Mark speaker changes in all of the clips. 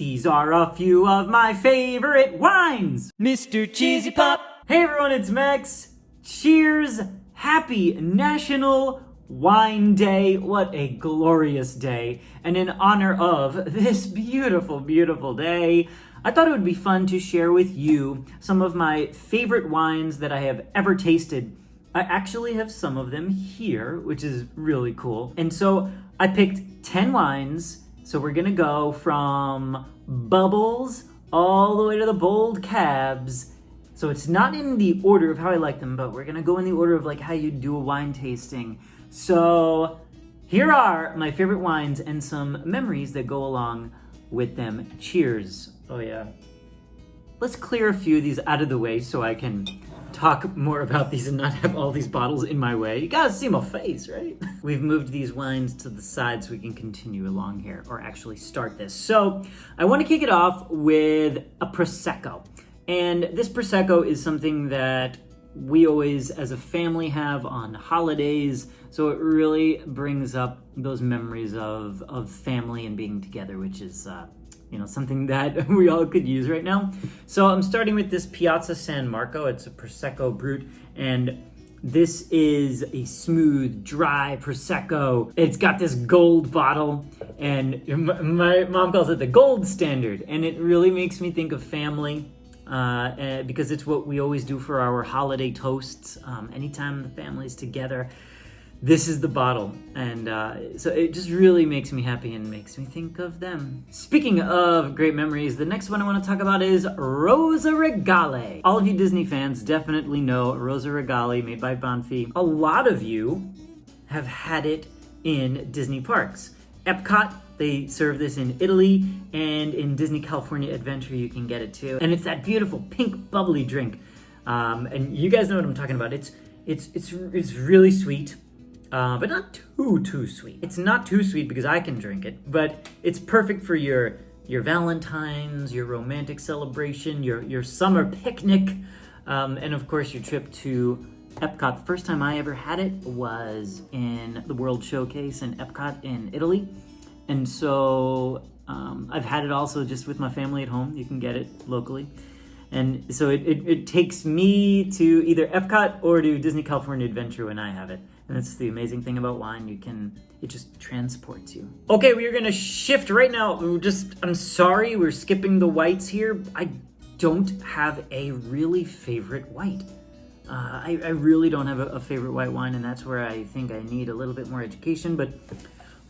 Speaker 1: These are a few of my favorite wines.
Speaker 2: Mr. Cheesy Pop.
Speaker 1: Hey everyone, it's Max. Cheers. Happy National Wine Day. What a glorious day. And in honor of this beautiful, beautiful day, I thought it would be fun to share with you some of my favorite wines that I have ever tasted. I actually have some of them here, which is really cool. And so I picked 10 wines. So we're gonna go from bubbles all the way to the bold cabs. So it's not in the order of how I like them, but we're gonna go in the order of like how you do a wine tasting. So here are my favorite wines and some memories that go along with them. Cheers. Oh yeah. Let's clear a few of these out of the way so I can talk more about these and not have all these bottles in my way. You gotta see my face, right? We've moved these wines to the side so we can continue along here, or actually start this. So I want to kick it off with a Prosecco. And this Prosecco is something that we always, as a family, have on holidays. So it really brings up those memories of family and being together, which is something that we all could use right now. So I'm starting with this Piazza San Marco. It's a Prosecco Brut, and this is a smooth, dry Prosecco. It's got this gold bottle, and my mom calls it the gold standard, and it really makes me think of family, because it's what we always do for our holiday toasts. Anytime the family's together, this is the bottle, and so it just really makes me happy and makes me think of them. Speaking of great memories, the next one I want to talk about is Rosa Regale. All of you Disney fans definitely know Rosa Regale, made by Banfi. A lot of you have had it in Disney parks. Epcot, they serve this in Italy, and in Disney California Adventure you can get it too. And it's that beautiful pink bubbly drink, and you guys know what I'm talking about. It's really sweet. But not too sweet. It's not too sweet because I can drink it, but it's perfect for your Valentine's, your romantic celebration, your summer picnic, and of course your trip to Epcot. The first time I ever had it was in the World Showcase in Epcot in Italy, and so I've had it also just with my family at home. You can get it locally. And so it takes me to either Epcot or to Disney California Adventure when I have it. And that's the amazing thing about wine. It just transports you. Okay, we are gonna shift right now. I'm sorry, we're skipping the whites here. I don't have a really favorite white. I really don't have a favorite white wine, and that's where I think I need a little bit more education, but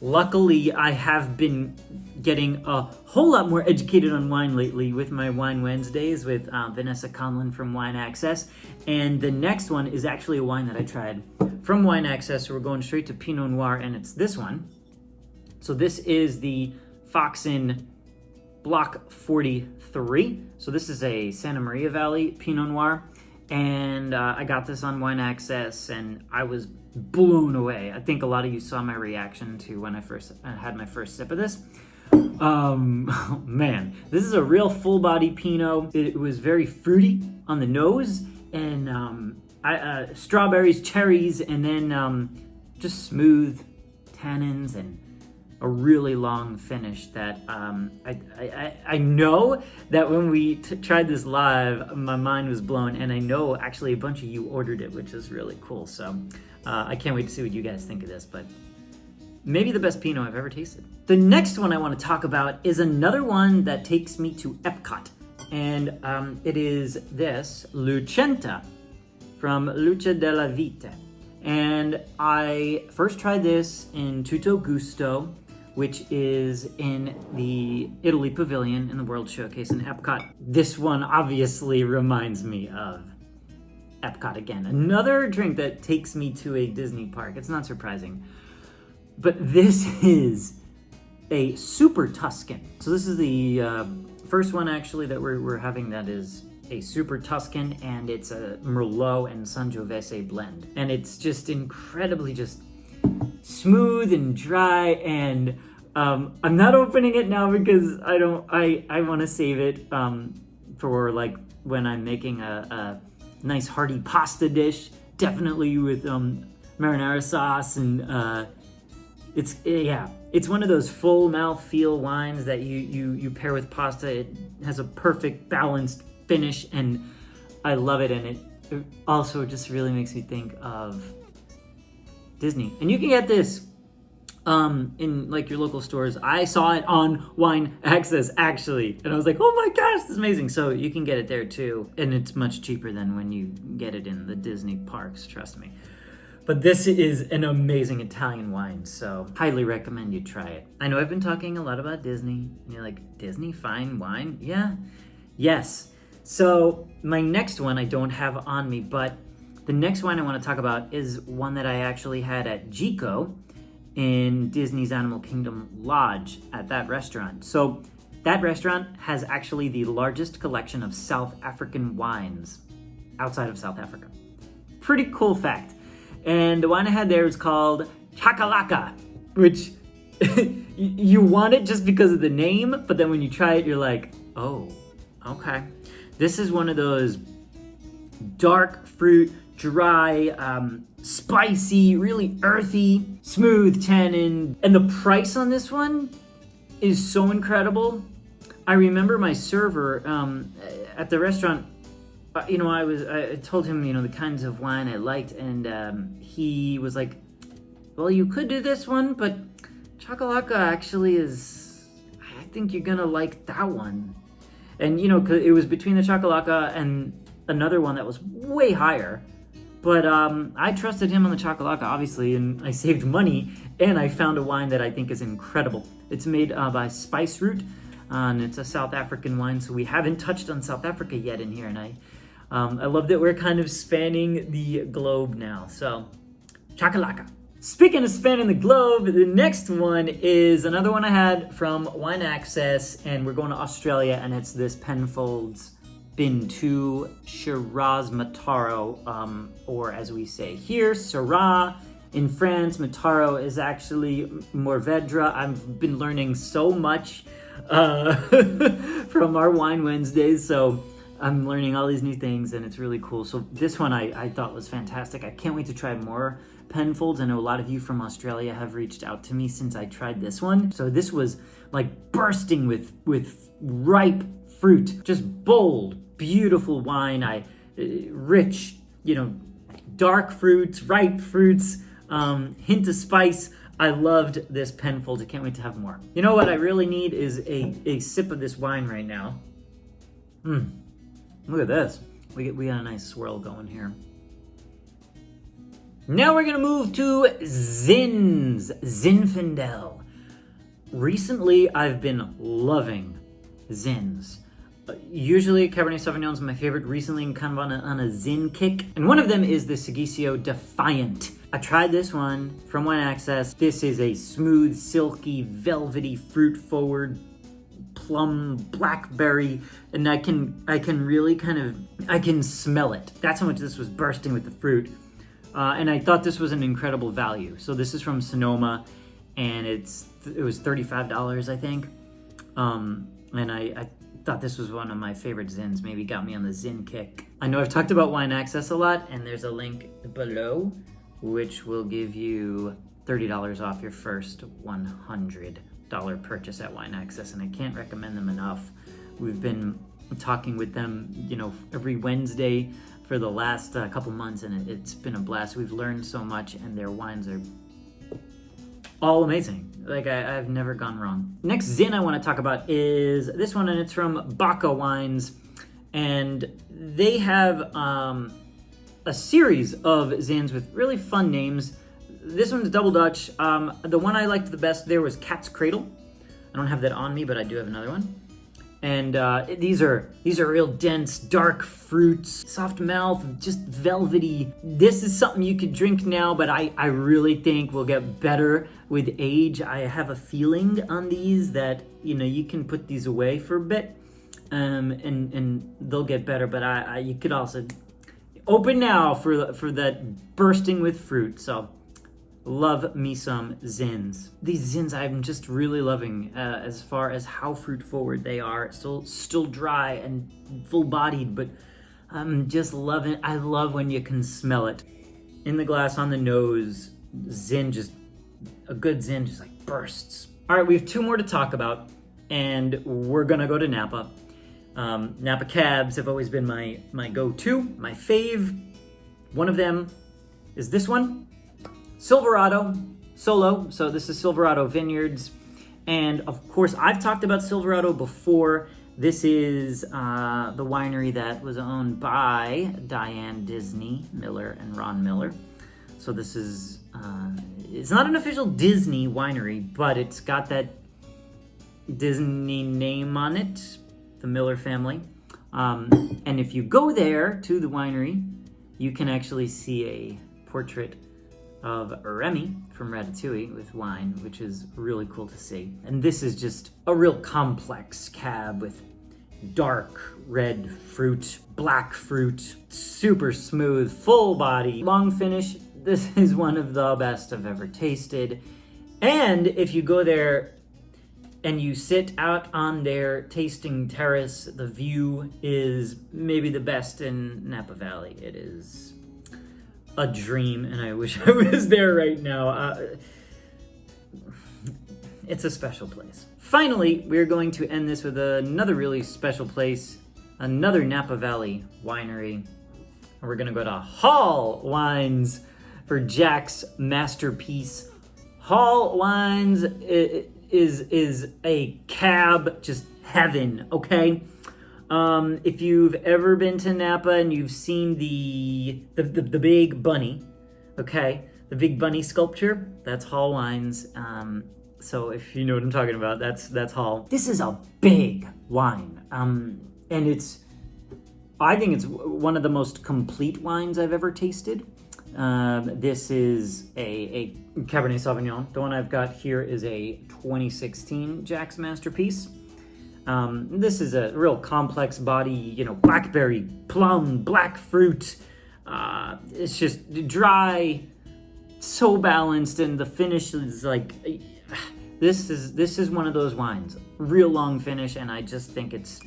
Speaker 1: luckily, I have been getting a whole lot more educated on wine lately with my Wine Wednesdays with Vanessa Conlon from Wine Access. And the next one is actually a wine that I tried from Wine Access. So we're going straight to Pinot Noir, and it's this one. So this is the Foxen Block 43. So this is a Santa Maria Valley Pinot Noir. And I got this on Wine Access, and I was blown away. I think a lot of you saw my reaction to when I had my first sip of this. Man, this is a real full body Pinot. It was very fruity on the nose, and strawberries, cherries, and then just smooth tannins and a really long finish that I know that when we tried this live, my mind was blown, and I know actually a bunch of you ordered it, which is really cool. So I can't wait to see what you guys think of this, but maybe the best Pinot I've ever tasted. The next one I want to talk about is another one that takes me to Epcot, and it is this Lucenta from Luce della Vite. And I first tried this in Tutto Gusto, which is in the Italy Pavilion in the World Showcase in Epcot. This one obviously reminds me of Epcot again. Another drink that takes me to a Disney park. It's not surprising. But this is a Super Tuscan. So this is the first one actually that we're having that is a Super Tuscan, and it's a Merlot and Sangiovese blend. And it's just incredibly just smooth and dry, and I'm not opening it now because I want to save it for like when I'm making a nice hearty pasta dish, definitely with marinara sauce, and It's one of those full mouth feel wines that you pair with pasta. It has a perfect balanced finish, and I love it. And it also just really makes me think of Disney. And you can get this in like your local stores. I saw it on Wine Access actually, and I was like, oh my gosh, this is amazing. So you can get it there too, and it's much cheaper than when you get it in the Disney parks, trust me. But this is an amazing Italian wine, so highly recommend you try it. I know I've been talking a lot about Disney, and you're like, Disney fine wine? Yeah, yes. So my next one I don't have on me, but the next wine I want to talk about is one that I actually had at Gico in Disney's Animal Kingdom Lodge at that restaurant. So that restaurant has actually the largest collection of South African wines outside of South Africa. Pretty cool fact. And the wine I had there is called Chakalaka, which you want it just because of the name, but then when you try it, you're like, oh, okay. This is one of those dark fruit, dry, spicy, really earthy, smooth tannin. And the price on this one is so incredible. I remember my server at the restaurant, I told him, the kinds of wine I liked, and he was like, well, you could do this one, but Chakalaka actually is, I think you're gonna like that one. And, 'cause it was between the Chakalaka and another one that was way higher. But I trusted him on the Chakalaka, obviously, and I saved money, and I found a wine that I think is incredible. It's made by Spice Root, and it's a South African wine, so we haven't touched on South Africa yet in here, and I love that we're kind of spanning the globe now. So, Chakalaka. Speaking of spanning the globe, the next one is another one I had from Wine Access, and we're going to Australia, and it's this Penfolds Bin 2 Shiraz Mataro, or as we say here, Syrah. In France, Mataro is actually Mourvedre. I've been learning so much from our Wine Wednesdays, so I'm learning all these new things, and it's really cool. So this one I thought was fantastic. I can't wait to try more Penfolds. I know a lot of you from Australia have reached out to me since I tried this one. So this was like bursting with ripe fruit, just bold, beautiful wine. Rich, dark fruits, ripe fruits, hint of spice. I loved this Penfolds. I can't wait to have more. You know what I really need is a sip of this wine right now. Look at this. We got a nice swirl going here. Now we're gonna move to Zinfandel. Recently, I've been loving Zins. Usually, Cabernet Sauvignon is my favorite. Recently, I'm kind of on a Zin kick. And one of them is the Segisio Defiant. I tried this one from Wine Access. This is a smooth, silky, velvety, fruit-forward, plum, blackberry, and I can really I can smell it. That's how much this was bursting with the fruit. And I thought this was an incredible value. So this is from Sonoma, and it was $35, I think. And I thought this was one of my favorite Zins. Maybe got me on the Zin kick. I know I've talked about Wine Access a lot, and there's a link below, which will give you $30 off your first $100 purchase at Wine Access, and I can't recommend them enough. We've been talking with them, every Wednesday for the last couple months, and it's been a blast. We've learned so much, and their wines are all amazing. Like, I've never gone wrong. Next Zin I want to talk about is this one, and it's from Baca Wines, and they have a series of Zins with really fun names. This one's Double Dutch. The one I liked the best there was Cat's Cradle. I don't have that on me, but I do have another one. And these are real dense, dark fruits, soft mouth, just velvety. This is something you could drink now, but I really think will get better with age. I have a feeling on these that, you can put these away for a bit, and they'll get better. But you could also open now for that bursting with fruit. So love me some Zins. These Zins I'm just really loving as far as how fruit forward they are. Still dry and full bodied, but I'm just loving it. I love when you can smell it. In the glass, on the nose, Zin, just a good Zin, just like bursts. All right, we have 2 more to talk about, and we're gonna go to Napa. Napa cabs have always been my go-to, my fave. One of them is this one, Silverado Solo. So this is Silverado Vineyards. And of course, I've talked about Silverado before. This is the winery that was owned by Diane Disney Miller and Ron Miller. So this is, it's not an official Disney winery, but it's got that Disney name on it, the Miller family. And if you go there to the winery, you can actually see a portrait of Remy from Ratatouille with wine, which is really cool to see. And this is just a real complex cab with dark red fruit, black fruit, super smooth, full body, long finish. This is one of the best I've ever tasted. And if you go there and you sit out on their tasting terrace, the view is maybe the best in Napa Valley. It is a dream, and I wish I was there right now. It's a special place. Finally, we're going to end this with another really special place, another Napa Valley winery. We're gonna go to Hall Wines for Jack's masterpiece. Hall Wines is a cab, just heaven, okay? If you've ever been to Napa and you've seen the big bunny, okay? The big bunny sculpture, that's Hall Wines. So if you know what I'm talking about, that's Hall. This is a big wine. And I think it's one of the most complete wines I've ever tasted. This is a Cabernet Sauvignon. The one I've got here is a 2016 Jack's Masterpiece. This is a real complex body, blackberry, plum, black fruit. It's just dry, so balanced, and the finish is like, this is one of those wines. Real long finish, and I just think it's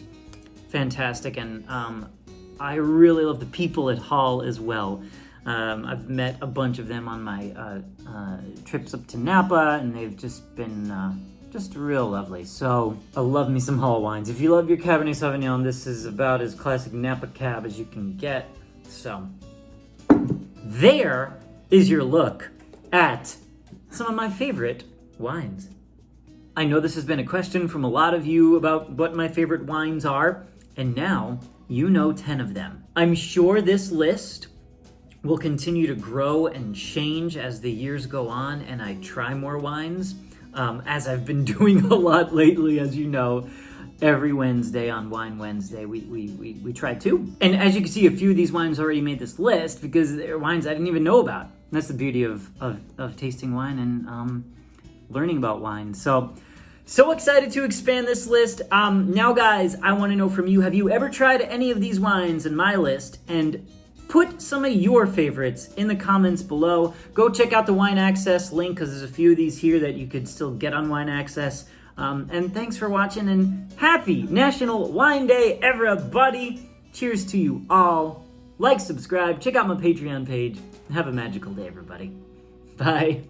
Speaker 1: fantastic. And I really love the people at Hall as well. I've met a bunch of them on my trips up to Napa, and they've just been just real lovely. So I love me some Hall Wines. If you love your Cabernet Sauvignon, this is about as classic Napa Cab as you can get. So there is your look at some of my favorite wines. I know this has been a question from a lot of you about what my favorite wines are, and now you know 10 of them. I'm sure this list will continue to grow and change as the years go on and I try more wines, as I've been doing a lot lately. As you know, every Wednesday on Wine Wednesday, we try 2. And as you can see, a few of these wines already made this list because they're wines I didn't even know about. And that's the beauty of tasting wine and learning about wine. So excited to expand this list. Now guys, I want to know from you, have you ever tried any of these wines in my list? And put some of your favorites in the comments below. Go check out the Wine Access link because there's a few of these here that you could still get on Wine Access. And thanks for watching, and happy National Wine Day, everybody. Cheers to you all. Like, subscribe, check out my Patreon page, and have a magical day, everybody. Bye.